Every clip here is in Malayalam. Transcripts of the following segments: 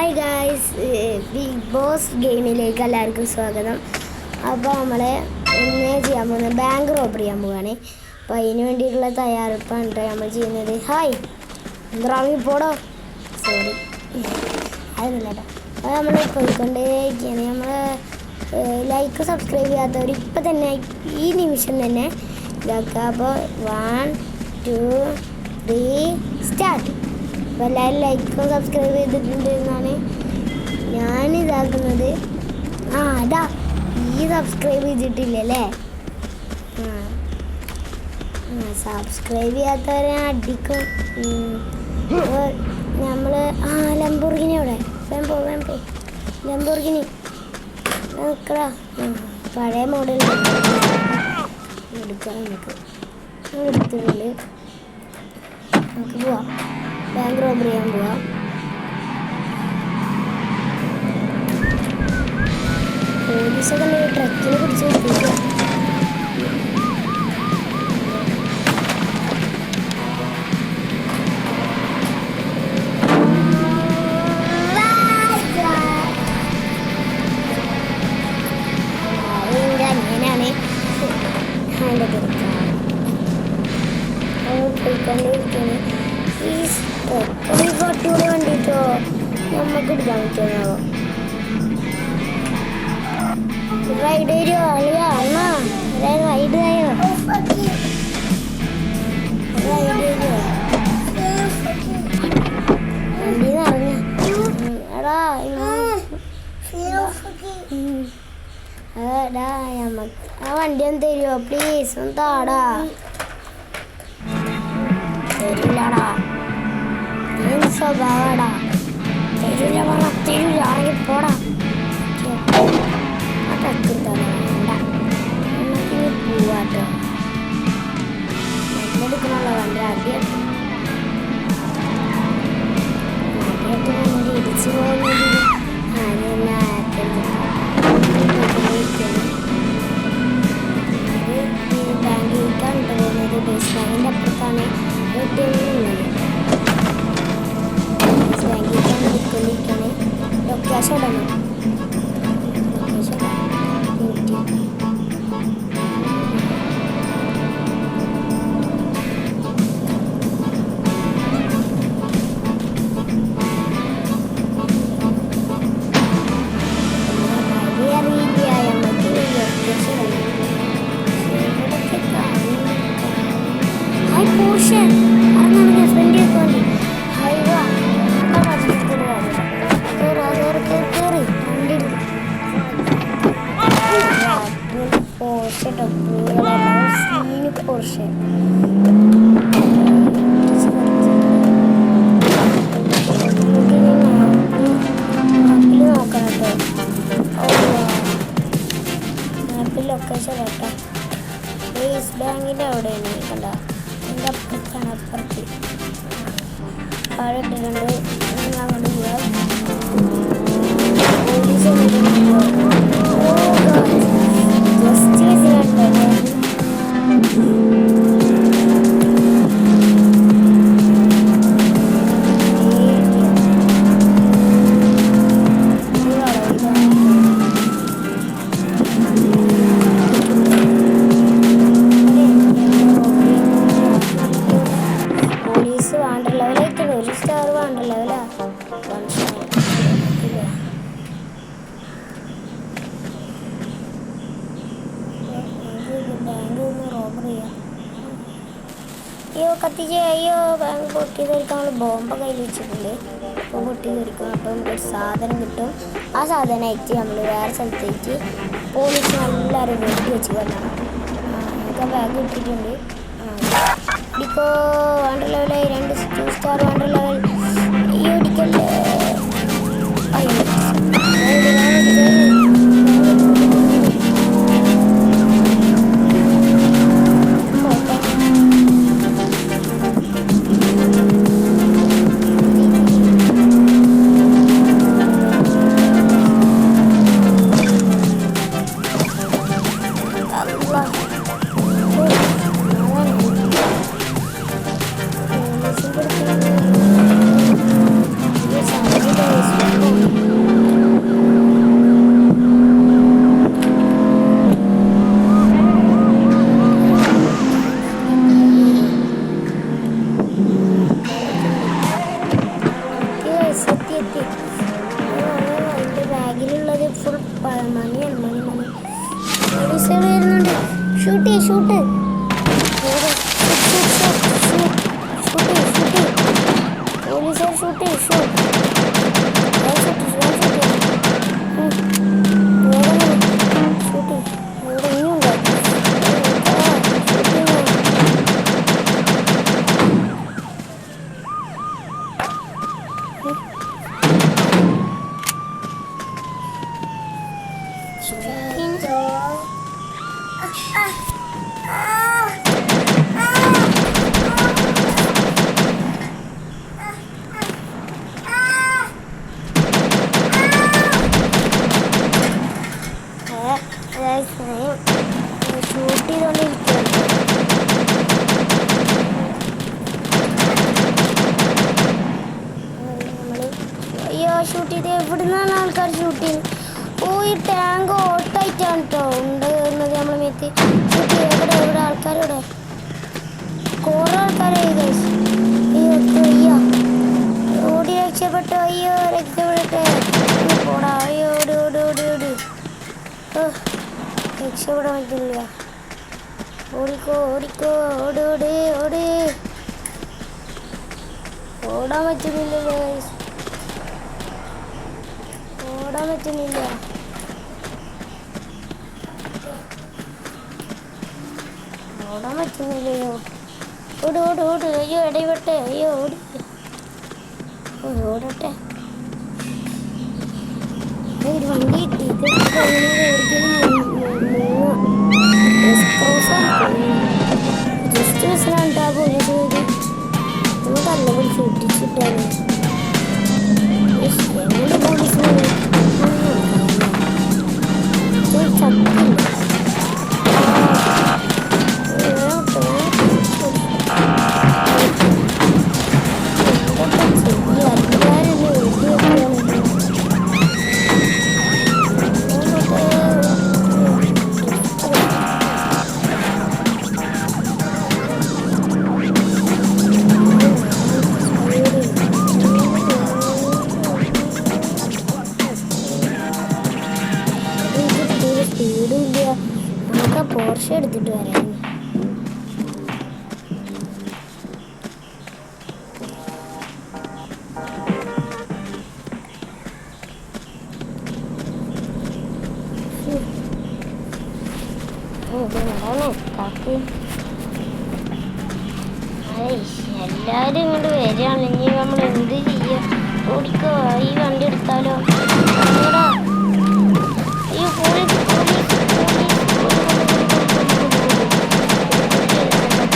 ഹായ് ഗായ്സ്, ബിഗ് ബോസ് ഗെയിമിലേക്ക് എല്ലാവർക്കും സ്വാഗതം. അപ്പോൾ നമ്മൾ ഇന്ന് ചെയ്യാൻ പോകുന്നത് ബാങ്ക് റോബറി ചെയ്യാൻ പോവുകയാണ്. അപ്പോൾ അതിന് വേണ്ടിയിട്ടുള്ള തയ്യാറെടുപ്പാണ് നമ്മൾ ചെയ്യുന്നത്. ഹായ് റാമി പോടോ, സോറി അതൊന്നുമില്ല കേട്ടോ. അപ്പോൾ നമ്മൾ പോയിക്കൊണ്ടേയിരിക്കുകയാണ്. നമ്മൾ ലൈക്ക് സബ്സ്ക്രൈബ് ചെയ്യാത്തവർ ഇപ്പം തന്നെ ഈ നിമിഷം തന്നെ ഇതാക്കുക. അപ്പോൾ 1 2 3 സ്റ്റാർട്ട്. അപ്പോൾ എല്ലാവരും ലൈക്കും സബ്സ്ക്രൈബ് ചെയ്തിട്ടുണ്ട് എന്നാണ് ഞാൻ ഇതാക്കുന്നത്. അതാ ഈ സബ്സ്ക്രൈബ് ചെയ്തിട്ടില്ലല്ലേ? സബ്സ്ക്രൈബ് ചെയ്യാത്തവരെ അടിക്കും. നമ്മൾ ലംബോർഗിനി അവിടെ വേമ്പോ ലംബോർഗിനി നോക്കടാ. പഴയ മോഡൽ എടുക്കാം. നമുക്ക് എടുത്തിട്ടുണ്ട്. നമുക്ക് പോവാം, ബാങ്ക് റോബറി ചെയ്യാൻ പോവാം. പോലീസൊക്കെ ട്രക്കിനെ പിടിച്ച് നിർത്തിക്കുക. അനിയനാണ് അതിൻ്റെ പോയിക്കൊണ്ടിരിക്കുകയാണ്. ഈ പട്ടിയോട് കണ്ടിട്ടോ നമുക്ക് എടുക്കാൻ പറ്റുമോ? റൈഡ് തരുമോ അളിയാ? അണ്ണാ റൈഡ് തരുമോ? റൈഡ് തരുമോ? വണ്ടി നിറഞ്ഞ എടാ അതാ നമുക്ക് ആ വണ്ടി ഒന്ന് തരുമോ പ്ലീസ്? ഒന്ന് താടാ. തരില്ലടാ, സ്വഭാവടാ. തരില്ല പറഞ്ഞ തരില്ല, ആണെങ്കിൽ പോടാ. വേണ്ട, നമുക്കിനി പോവാട്ടോ. എടുക്കണല്ലോ വണ്ടി ആദ്യം വണ്ടി ഇടിച്ചു പോകുന്നത്. ബാങ്കിലേക്കാണ് പോകുന്നത്. ബേസ് ബാങ്കിൻ്റെ അപ്പുറത്താണ് ഉള്ളത്. ബാങ്കിലേക്കാണ് നിൽക്കൊണ്ടിരിക്കുകയാണ്. ലൊക്കേഷൻ ഇടണം. ലൊക്കേഷൻ കേട്ടോ, ബേസ് ബാങ്കിൻ്റെ അവിടെയാണ്. കണ്ട എൻ്റെ അപ്പുറത്താണ്. അപ്പുറത്ത് താഴെ ഇട്ടിട്ടുണ്ട്. അങ്ങോട്ട് പോവാം. പോലീസ് ജസ്റ്റ് വിസിലുണ്ടല്ലേ? അയ്യോ കത്തിച്ച്, അയ്യോ ബാങ്ക് പൊട്ടി തെറിക്കാൻ നമ്മൾ ബോംബ് കയ്യിൽ വെച്ചിട്ടുണ്ട്. അപ്പോൾ പൊട്ടി തെറിക്കും. അപ്പോൾ നമുക്കൊരു സാധനം കിട്ടും. ആ സാധനം അയച്ച് നമ്മൾ വേറെ സ്ഥലത്തേക്ക് പോലീസ് എല്ലാവരും വെട്ടി വെച്ച് കൊല്ലണം. നമുക്ക് ബാഗ് കിട്ടിയിട്ടുണ്ട്. ഇടിക്കോ വണ്ടർ ലെവലായി 2 സ്റ്റാർ വണ്ടർ ലെവൽ. ഈ ഇടിക്കല്ലേ. ഷൂട്ട് പോലീസുകാർ ഷൂട്ട് ഷൂട്ട് ചെയ്തോണ്ടിരിക്കുകയാണ്. അയ്യോ ഷൂട്ട് ചെയ്ത് എവിടെ നിന്നാണ് ആൾക്കാർ ഷൂട്ട് ചെയ്യുന്നത്? ഓ ഈ ടാങ്ക് ഓട്ടായിട്ടാണ് കേട്ടോ ഉണ്ടാകുന്നത് നമ്മളെ മേത്ത്. ഷൂട്ട് എവിടെ എവിടെ ആൾക്കാരെവിടെ? കുറേ ആൾക്കാരായി ഗൈസ്. അയ്യോ ഓടി രക്ഷപ്പെട്ടു. അയ്യോ രക്ഷപ്പെടട്ടെ. പോടാ. അയ്യോ ഓടി ഓടി ഓടി ഓടി. രക്ഷപ്പെടാൻ പറ്റില്ല. ഓടിക്കോ ഓടിക്കോ ഓടി ഓടി ഓടി. ഓടാൻ പറ്റുന്നില്ലല്ലോ ഗൈസ്. ഓടാൻ പറ്റുന്നില്ല. ഓടാൻ പറ്റുന്നില്ലയോ? ഓട് ഓട് ഓട്. അയ്യോ ഇടയിട്ടെ. അയ്യോ ഓടി ഓടട്ടെ. ഒരു വണ്ടി കിട്ടി. ജസ്റ്റ് ബസ്സിനാണ്ടാ പോയത്. നമുക്ക് നല്ല പോലീസ് ഇട്ടിച്ചിട്ടാണ്. എങ്ങനെ പോലീസ് ചത്തില്ല. സ്പീഡില്ല. നമുക്ക് പോർഷെ എടുത്തിട്ട് വരാം. എല്ലാരും ഇങ്ങോട്ട് വരികയാണ്. ഇനി നമ്മൾ എന്ത് ചെയ്യാ? ഓടിക്കോ. ഈ വണ്ടി എടുത്താലോ? ഈ പോലീസ്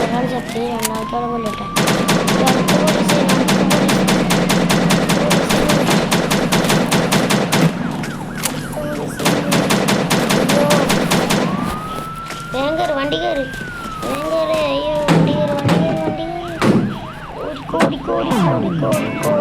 ഒരാൾ ചത്തി. രണ്ടാമത്തോടെ കൊല്ലട്ടെ. അടുത്ത പോലീസ് വേഗം കയറി. വണ്ടി കയറി. വേഗം കയറി. അയ്യോ വണ്ടി കയറി. വണ്ടി കയറി. വണ്ടി കയറി. ഓടിക്കോ ഓടിക്കോ ഓടിക്കോ ഓടിക്കോ ഓടിക്കോ.